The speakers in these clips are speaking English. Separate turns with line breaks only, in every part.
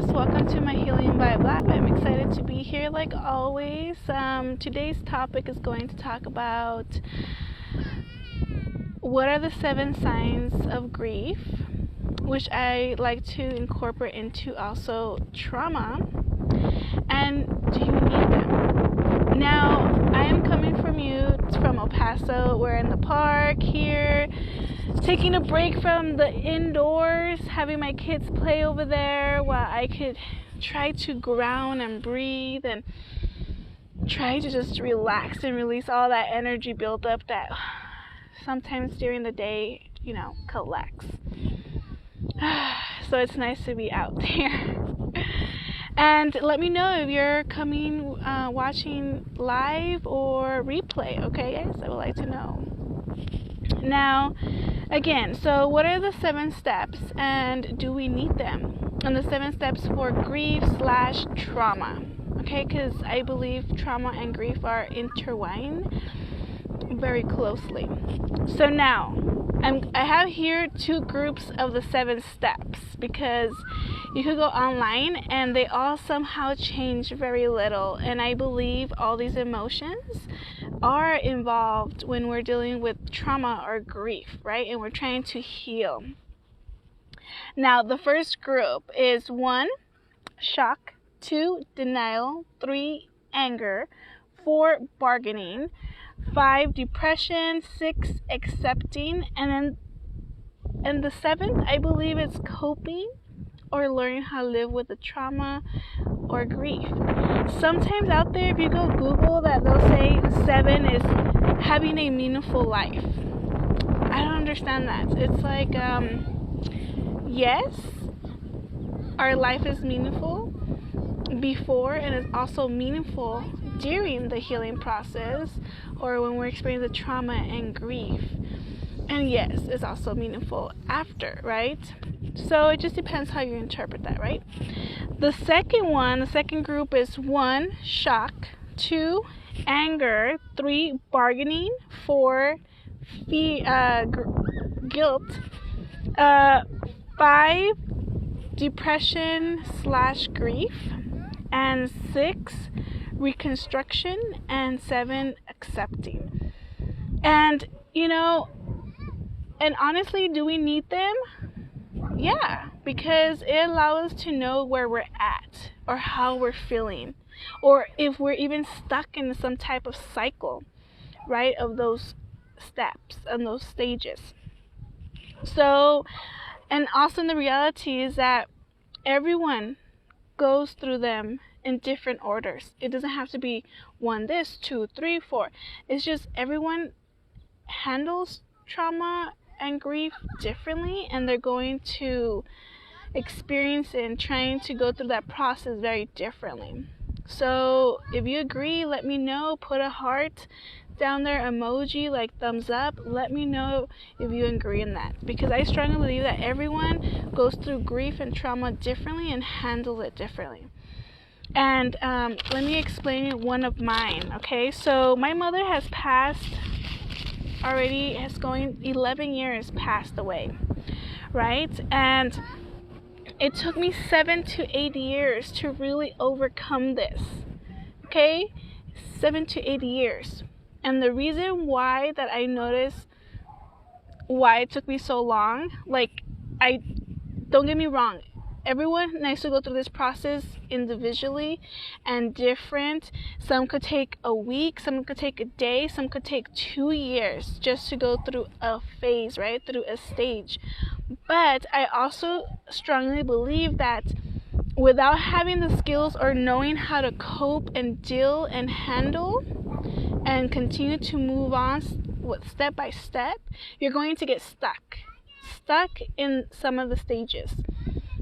guys, welcome to my Healing by Black. I'm excited to be here like always. Today's topic is going to talk about what are the 7 signs of grief, which I like to incorporate into also trauma, and do you need them? Now, I am coming from El Paso. We're in the park here, taking a break from the indoors, having my kids play over there while I could try to ground and breathe and try to just relax and release all that energy buildup that sometimes during the day, collects. So it's nice to be out there. And let me know if you're coming, watching live or replay, okay guys? I would like to know. Now, again, so what are the 7 steps and do we need them? And the 7 steps for grief/trauma, okay? Because I believe trauma and grief are intertwined very closely. So now, I have here 2 groups of the 7 steps because you could go online and they all somehow change very little. And I believe all these emotions are involved when we're dealing with trauma or grief, right? And we're trying to heal. Now, the first group is 1, shock, 2, denial, 3, anger, 4, bargaining, 5, depression, 6, accepting, and the 7th, I believe it's coping or learning how to live with the trauma or grief. Sometimes out there, if you go Google that, they'll say 7 is having a meaningful life. I don't understand that. It's like, yes, our life is meaningful before, and it's also meaningful during the healing process or when we're experiencing the trauma and grief. And yes, it's also meaningful after, right? So it just depends how you interpret that, right? The second group is 1, shock, 2, anger, 3, bargaining, 4, guilt, 5, depression/grief, and 6, reconstruction, and 7, accepting. And and honestly, do we need them? Yeah, because it allows us to know where we're at or how we're feeling, or if we're even stuck in some type of cycle, right, of those steps and those stages. So, and also the reality is that everyone goes through them in different orders. It doesn't have to be 1 this, 2, 3, 4. It's just everyone handles trauma and grief differently, and they're going to experience it and trying to go through that process very differently. So if you agree, let me know. Put a heart down there, emoji, like thumbs up. Let me know if you agree in that, because I strongly believe that everyone goes through grief and trauma differently and handles it differently. And let me explain one of mine, okay? So my mother has passed already, has going 11 years passed away, right? And it took me 7 to 8 years to really overcome this, okay? 7 to 8 years. And the reason why that I noticed why it took me so long, don't get me wrong, everyone needs to go through this process individually and different. Some could take a week, some could take a day, some could take 2 years just to go through a phase, right? Through a stage. But I also strongly believe that without having the skills or knowing how to cope and deal and handle and continue to move on with step by step, you're going to get stuck in some of the stages.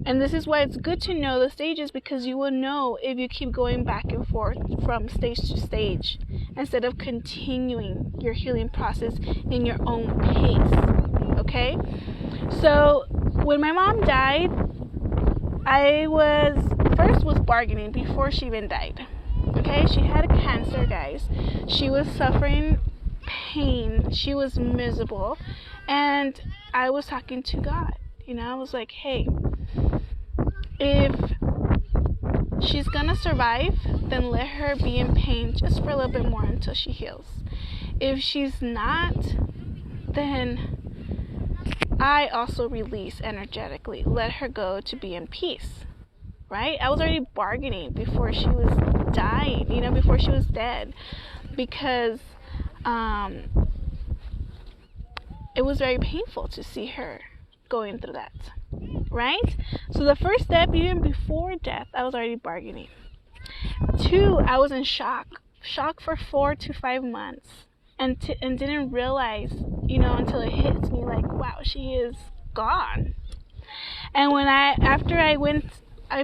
And this is why it's good to know the stages, because you will know if you keep going back and forth from stage to stage instead of continuing your healing process in your own pace, okay? So when my mom died, I was bargaining before she even died, okay? She had cancer, guys. She was suffering pain. She was miserable. And I was talking to God. I was like, hey, if she's gonna survive, then let her be in pain just for a little bit more until she heals. If she's not, then I also release energetically. Let her go to be in peace, right? I was already bargaining before she was dying, before she was dead, because it was very painful to see her going through that, right? So the first step, even before death, I was already bargaining. 2, I was in shock for 4 to 5 months, and didn't realize, until it hits me, like, wow, she is gone. And after I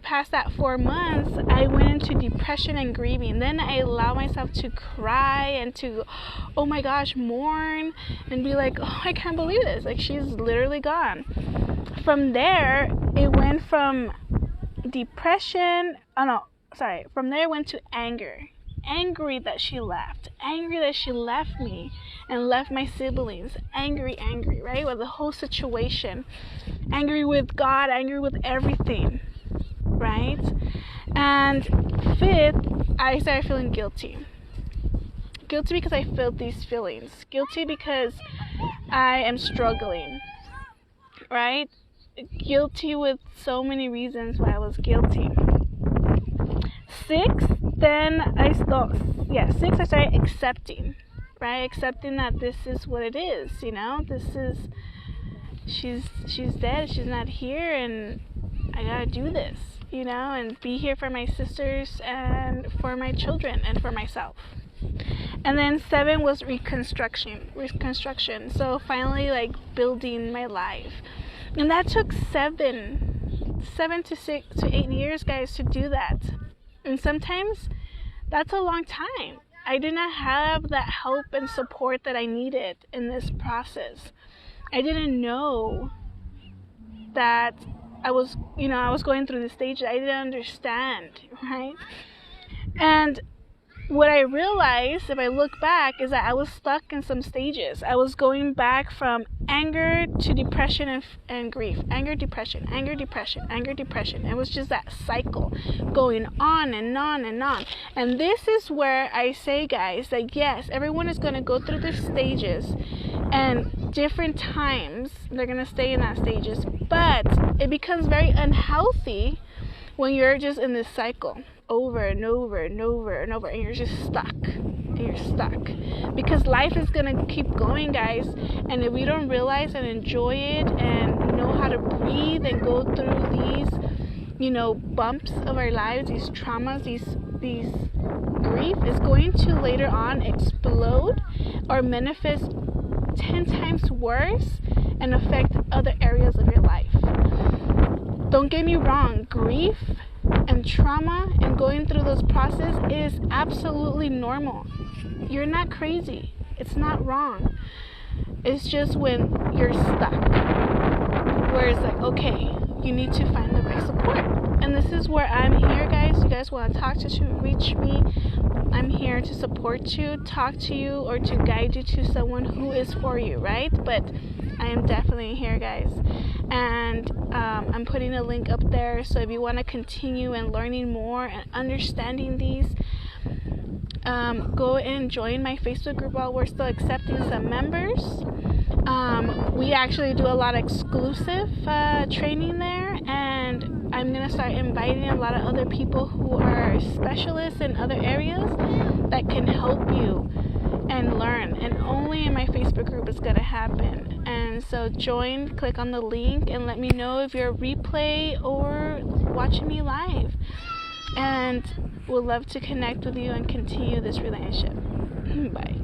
passed that 4 months, I went into depression and grieving. Then I allowed myself to cry and to, oh my gosh, mourn and be like, oh, I can't believe this. Like, she's literally gone. From there, it went from depression. From there, it went to anger. Angry that she left. Angry that she left me and left my siblings. Angry, right? With the whole situation. Angry with God, angry with everything. Right? And 5th, I started feeling guilty. Guilty because I felt these feelings. Guilty because I am struggling. Right? Guilty with so many reasons why I was guilty. 6, then I started accepting. Right? Accepting that this is what it is, she's dead, she's not here, and I gotta do this, and be here for my sisters and for my children and for myself. And then 7 was reconstruction. So finally, like, building my life. And that took 7 to 6 to 8 years, guys, to do that. And sometimes that's a long time. I did not have that help and support that I needed in this process. I didn't know that I was going through the stage. I didn't understand, right? And what I realized, if I look back, is that I was stuck in some stages. I was going back from anger to depression and grief. Anger, depression, anger, depression, anger, depression. It was just that cycle going on and on and on. And this is where I say, guys, that yes, everyone is going to go through their stages, and different times they're going to stay in that stages. But it becomes very unhealthy when you're just in this cycle over and over and over and over, and you're just stuck. Because life is gonna keep going, guys, and if we don't realize and enjoy it and know how to breathe and go through these bumps of our lives, these traumas, these grief, is going to later on explode or manifest 10 times worse and affect other areas of your life. Don't get me wrong, grief and trauma and going through those processes is absolutely normal. You're not crazy. It's not wrong. It's just when you're stuck, where it's like, okay, you need to find the right support. And this is where I'm here, guys. You guys want to talk to reach me, I'm here to support you, talk to you, or to guide you to someone who is for you, right? But I am definitely here, guys. And I'm putting a link up there, so if you want to continue and learning more and understanding these, go and join my Facebook group while we're still accepting some members. We actually do a lot of exclusive training there, and I'm going to start inviting a lot of other people who are specialists in other areas that can help you and learn, and only in my Facebook group is going to happen. And so join, click on the link, and let me know if you're a replay or watching me live, and we'll love to connect with you and continue this relationship. Bye.